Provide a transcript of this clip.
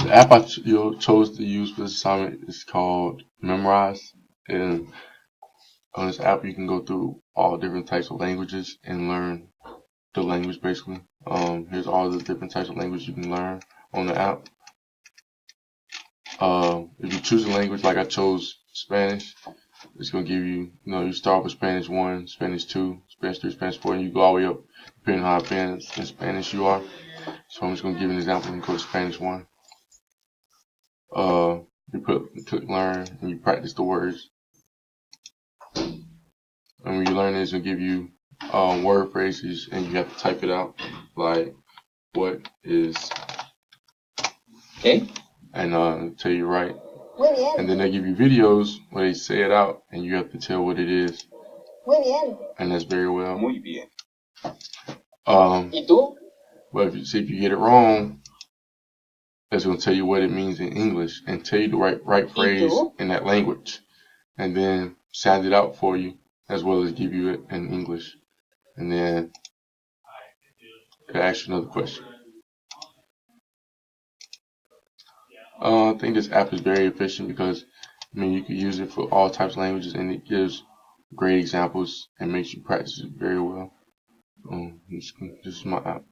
The app I chose to use for this assignment is called Memrise, and on this app you can go through all different types of languages and learn the language basically. Here's all the different types of language you can learn on the app. If you choose a language, like I chose Spanish, it's gonna give you, you start with Spanish 1, Spanish 2, Spanish 3, Spanish 4, and you go all the way up depending on how advanced in Spanish you are. So I'm just gonna give you an example. You can go to Spanish 1. You click learn and you practice the words. And when you learn this, it'll give you word phrases, and you have to type it out, like what is, Okay. and tell you right. Muy bien. And then they give you videos where they say it out, and you have to tell what it is. Muy bien. And that's very well. Muy bien. ¿Y tú? But if you get it wrong, it's going to tell you what it means in English and tell you the right phrase in that language, and then sound it out for you as well as give you it in English, and then it'll ask you another question. I think this app is very efficient because you can use it for all types of languages, and it gives great examples and makes you practice it very well. This is my app.